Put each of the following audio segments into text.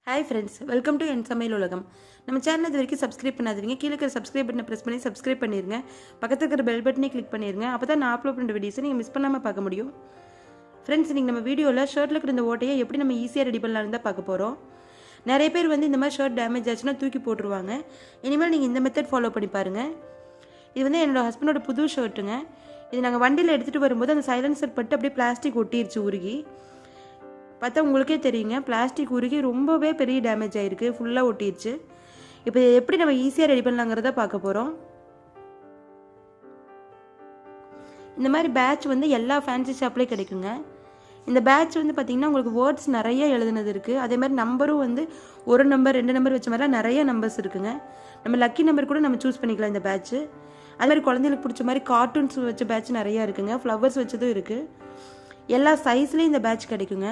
Hi friends, welcome to என் சமையல் உலகம். நம்ம சேனல் இது வரைக்கும் சப்ஸ்கிரைப் பண்ணாதீங்க. கீழே இருக்கிற சப்ஸ்கிரைப் பட்டனை பிரஸ் பண்ணி சப்ஸ்கிரைப் பண்ணிருங்க. பக்கத்துல இருக்கிற பெல் பட்டனை கிளிக் பண்ணிருங்க. அப்பதான் நான் அப்லோட் பண்ற வீடியோஸை நீங்க மிஸ் பண்ணாம பார்க்க முடியும். ஃப்ரெண்ட்ஸ், இன்னைக்கு நம்ம வீடியோல ஷர்ட்ல இருக்கிற இந்த ஓட்டையை எப்படி நம்ம ஈஸியா ரெடி பண்ணலாம்னு தான் பார்க்க போறோம். நிறைய பேர் வந்து இந்த மாதிரி ஷர்ட் டேமேஜ் ஆச்சுன்னா தூக்கி போட்டுருவாங்க. இனிமேல் நீங்க இந்த மெத்தட் ஃபாலோ பண்ணி பாருங்க. இது வந்து என்னோட ஹஸ்பண்டோட புது ஷர்ட்டுங்க. இது நாங்கள் வண்டியில் எடுத்துகிட்டு வரும்போது அந்த சைலன்சர் பட்டு அப்படியே பிளாஸ்டிக் ஒட்டிருச்சு உருகி. பார்த்தா உங்களுக்கே தெரியுங்க, பிளாஸ்டிக் உருகி ரொம்பவே பெரிய டேமேஜ் ஆகிருக்கு, ஃபுல்லாக ஒட்டிடுச்சு. இப்போ எப்படி நம்ம ஈஸியாக ரெடி பண்ணலாங்கிறத பார்க்க போகிறோம். இந்த மாதிரி பேட்ச் வந்து எல்லா ஃபேன்சி ஷாப்லேயும் கிடைக்குங்க. இந்த பேட்ச் வந்து பார்த்திங்கன்னா உங்களுக்கு வேர்ட்ஸ் நிறைய எழுதுனது இருக்குது. அதே மாதிரி நம்பரும் வந்து ஒரு நம்பர் 2 நம்பர் வச்ச மாதிரிலாம் நிறைய நம்பர்ஸ் இருக்குங்க. நம்ம லக்கி நம்பர் கூட நம்ம சூஸ் பண்ணிக்கலாம் இந்த பேட்ச்சு. அதே மாதிரி குழந்தைங்களுக்கு பிடிச்ச மாதிரி கார்ட்டூன்ஸ் வச்ச பேட்ச் நிறையா இருக்குங்க. ஃப்ளவர்ஸ் வச்சதும் இருக்குது. எல்லா சைஸ்லேயும் இந்த பேட்ச் கிடைக்குங்க.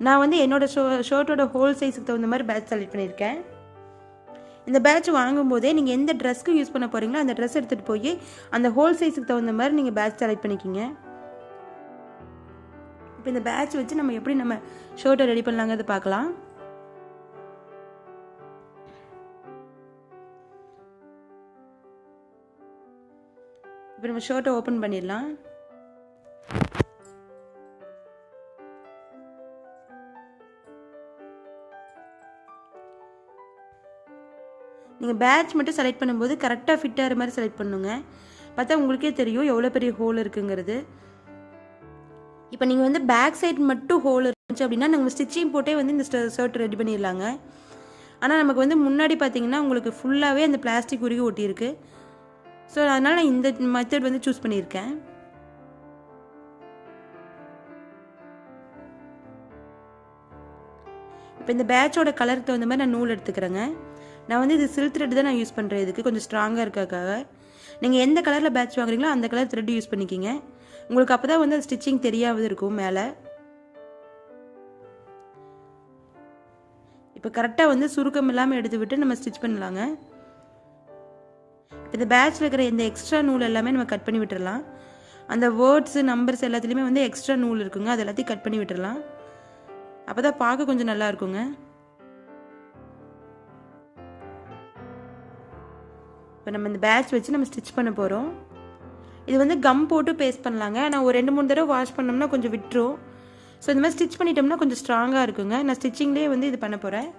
நான் வந்து என்னோட ஷர்ட்டோட ஹோல் சைஸுக்கு தகுந்த மாதிரி பேட்ச் செலக்ட் பண்ணியிருக்கேன். இந்த பேட்ச் வாங்கும்போதே நீங்கள் எந்த ட்ரெஸ்க்கு யூஸ் பண்ண போகிறீங்களோ அந்த ட்ரெஸ் எடுத்துகிட்டு போய் அந்த ஹோல் சைஸுக்கு தகுந்த மாதிரி நீங்கள் பேட்ச் செலக்ட் பண்ணிக்கிங்க. இப்போ இந்த பேட்ச் வச்சு நம்ம எப்படி நம்ம ஷர்ட்டை ரெடி பண்ணலாங்கிறது பார்க்கலாம். இப்போ நம்ம ஷர்ட்டை ஓப்பன் பண்ணிடலாம். நீங்கள் பேட்ச் மட்டும் செலக்ட் பண்ணும்போது கரெக்டாக ஃபிட் ஆகிற மாதிரி செலக்ட் பண்ணுங்க. பார்த்தா உங்களுக்கே தெரியும் எவ்வளோ பெரிய ஹோல் இருக்குங்கிறது. இப்போ நீங்கள் வந்து பேக் சைட் மட்டும் ஹோல் இருந்துச்சு அப்படின்னா நம்ம ஸ்டிச்சிங் போட்டே வந்து இந்த ஷர்ட் ரெடி பண்ணிடலாங்க. ஆனால் நமக்கு வந்து முன்னாடி பார்த்தீங்கன்னா உங்களுக்கு ஃபுல்லாகவே அந்த பிளாஸ்டிக் உருகி ஒட்டியிருக்கு. ஸோ அதனால் நான் இந்த மெத்தட் வந்து சூஸ் பண்ணியிருக்கேன். இப்போ இந்த பேட்சோட கலருக்கு தகுந்த மாதிரி நான் நூல் எடுத்துக்கிறேங்க. நான் வந்து இது சில்க் த்ரெட் தான் நான் யூஸ் பண்ணுறேன். இதுக்கு கொஞ்சம் ஸ்ட்ராங்காக இருக்காக்காக நீங்கள் எந்த கலரில் பேட்ச் வாங்குறீங்களோ அந்த கலர் த்ரெட் யூஸ் பண்ணிக்கிங்க. உங்களுக்கு அப்போ தான் வந்து ஸ்டிச்சிங் தெரியாவது இருக்கும் மேலே. இப்போ கரெக்டாக வந்து சுருக்கம் இல்லாமல் எடுத்து விட்டு நம்ம ஸ்டிச் பண்ணலாங்க. இந்த பேட்சில் இருக்கிற இந்த எக்ஸ்ட்ரா நூல் எல்லாமே நம்ம கட் பண்ணி விட்டுடலாம். அந்த வேர்ட்ஸு நம்பர்ஸ் எல்லாத்துலேயுமே வந்து எக்ஸ்ட்ரா நூல் இருக்குங்க, அது எல்லாத்தையும் கட் பண்ணி விட்டுடலாம். அப்போ தான் பார்க்க கொஞ்சம் நல்லா இருக்குங்க. இப்போ நம்ம இந்த பேட்ச் வச்சு நம்ம ஸ்டிச் பண்ண போகிறோம். இது வந்து கம் போட்டு பேஸ்ட் பண்ணலாங்க. நான் ஒரு 2-3 தடவை வாஷ் பண்ணோம்னா கொஞ்சம் விட்டுரும். ஸோ இந்த மாதிரி ஸ்டிச் பண்ணிட்டோம்னா கொஞ்சம் ஸ்ட்ராங்காக இருக்குங்க. நான் ஸ்டிச்சிங்லேயே வந்து இது பண்ண போகிறேன்.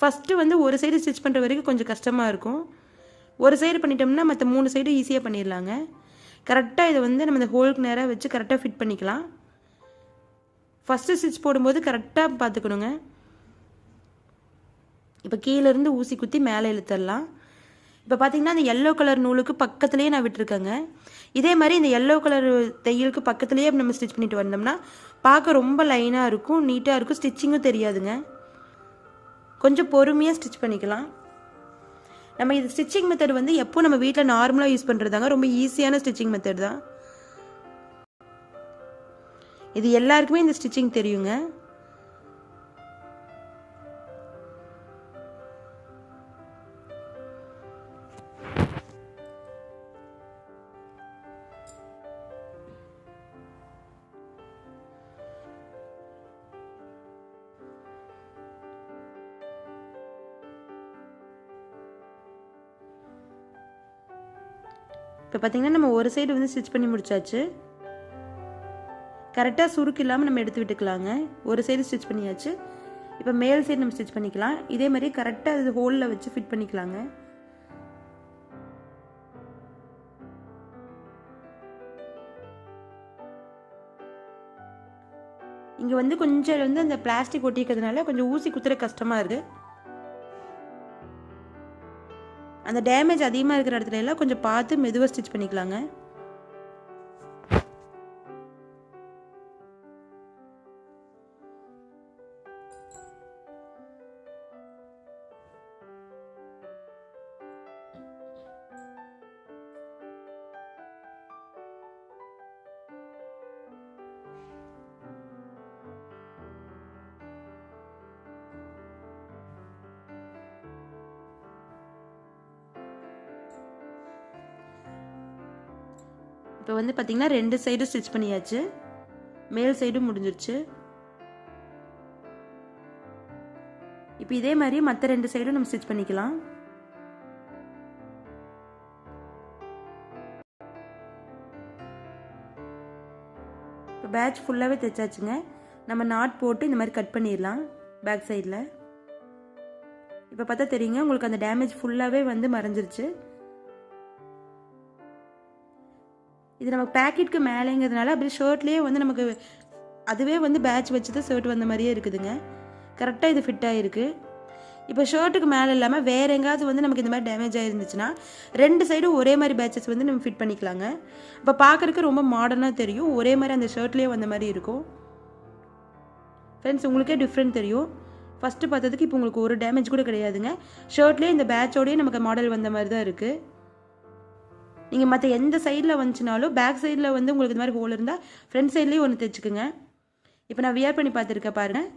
ஃபஸ்ட்டு வந்து ஒரு சைடு ஸ்டிச் பண்ணுற வரைக்கும் கொஞ்சம் கஷ்டமாக இருக்கும். ஒரு சைடு பண்ணிட்டோம்னா மற்ற 3 சைடு ஈஸியாக பண்ணிடலாங்க. கரெக்டாக இதை வந்து நம்ம இந்த ஹோலுக்கு நேராக வச்சு கரெக்டாக ஃபிட் பண்ணிக்கலாம். ஃபஸ்ட்டு ஸ்டிச் போடும்போது கரெக்டாக பார்த்துக்கணுங்க. இப்போ கீழேருந்து ஊசி குத்தி மேலே இழுத்துடலாம். இப்போ பார்த்தீங்கன்னா அந்த எல்லோ கலர் நூலுக்கு பக்கத்துலேயே நான் விட்டுருக்கேங்க. இதே மாதிரி இந்த எல்லோ கலர் தையலுக்கு பக்கத்துலேயே நம்ம ஸ்டிச் பண்ணிட்டு வந்தோம்னா பார்க்க ரொம்ப லைனாக இருக்கும், நீட்டாக இருக்கும், ஸ்டிச்சிங்கும் தெரியாதுங்க. கொஞ்சம் பொறுமையாக ஸ்டிச் பண்ணிக்கலாம். நம்ம இது ஸ்டிச்சிங் மெத்தட் வந்து எப்போ நம்ம வீட்டில் நார்மலாக யூஸ் பண்ணுறதாங்க, ரொம்ப ஈஸியான ஸ்டிச்சிங் மெத்தட் தான். இது எல்லாருக்குமே இந்த ஸ்டிச்சிங் தெரியுங்க. இப்போ பார்த்தீங்கன்னா நம்ம ஒரு சைடு வந்து ஸ்டிச் பண்ணி முடிச்சாச்சு. கரெக்டாக சுருக்கு இல்லாமல் நம்ம எடுத்து விட்டுக்கலாங்க. ஒரு சைடு ஸ்டிச் பண்ணியாச்சு. இப்போ மேல் சைடு நம்ம ஸ்டிச் பண்ணிக்கலாம். இதே மாதிரி கரெக்டாக இது ஹோலில் வச்சு ஃபிட் பண்ணிக்கலாங்க. இங்கே வந்து கொஞ்சம் வந்து அந்த பிளாஸ்டிக் ஒட்டிக்கிறதுனால கொஞ்சம் ஊசி குத்துற கஷ்டமாக இருக்குது. அந்த டேமேஜ் அதிகமாக இருக்கிற இடத்துல எல்லாம் கொஞ்சம் பார்த்து மெதுவாக ஸ்டிச் பண்ணிக்கலாங்க. இப்போ வந்து பார்த்திங்கன்னா 2 சைடும் ஸ்டிச் பண்ணியாச்சு. மேல் சைடும் முடிஞ்சிருச்சு. இப்போ இதே மாதிரி மற்ற 2 சைடும் நம்ம ஸ்டிச் பண்ணிக்கலாம். இப்போ பேட்ச் ஃபுல்லாகவே தைச்சாச்சுங்க. நம்ம நாட் போட்டு இந்த மாதிரி கட் பண்ணிடலாம் பேக் சைடில். இப்போ பார்த்தா தெரியுங்க உங்களுக்கு அந்த டேமேஜ் ஃபுல்லாகவே வந்து மறைஞ்சிருச்சு. இது நமக்கு பேக்கெட்டுக்கு மேலேங்கிறதுனால அப்படியே ஷர்ட்லேயே வந்து நமக்கு அதுவே வந்து பேட்ச் வச்சு தான் ஷர்ட் வந்த மாதிரியே இருக்குதுங்க. கரெக்டாக இது ஃபிட் ஆகிருக்கு. இப்போ ஷர்ட்டுக்கு மேலே இல்லாமல் வேறு எங்காவது வந்து நமக்கு இந்த மாதிரி டேமேஜ் ஆகிருந்துச்சுன்னா 2 சைடும் ஒரே மாதிரி பேட்சஸ் வந்து நம்ம ஃபிட் பண்ணிக்கலாங்க. இப்போ பார்க்குறதுக்கு ரொம்ப மாடர்னாக தெரியும். ஒரே மாதிரி அந்த ஷர்ட்லேயே வந்த மாதிரி இருக்கும். ஃப்ரெண்ட்ஸ் உங்களுக்கே டிஃப்ரெண்ட் தெரியும். ஃபஸ்ட்டு பார்த்ததுக்கு இப்போ உங்களுக்கு ஒரு டேமேஜ் கூட கிடையாதுங்க. ஷர்ட்லேயே இந்த பேட்சோடையே நமக்கு மாடல் வந்த மாதிரி தான் இருக்குது. நீங்கள் மற்ற எந்த சைடில் வந்துச்சுனாலும் பேக் சைடில் வந்து உங்களுக்கு இந்த மாதிரி ஹோல் இருந்தால் ஃப்ரண்ட் சைட்லேயும் ஒன்று தைச்சிக்குங்க. இப்போ நான் வியர் பண்ணி பார்த்துருக்கேன் பாருங்கள்.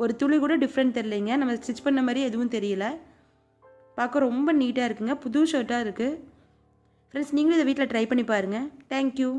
ஒரு துளி கூட டிஃப்ரெண்ட் தெரியலைங்க. நம்ம ஸ்டிச் பண்ண மாதிரி எதுவும் தெரியல. பார்க்க ரொம்ப நீட்டாக இருக்குங்க. புது ஷர்ட்டாக இருக்குது. ஃப்ரெண்ட்ஸ் நீங்களும் இதை வீட்டில் ட்ரை பண்ணி பாருங்கள். தேங்க்யூ.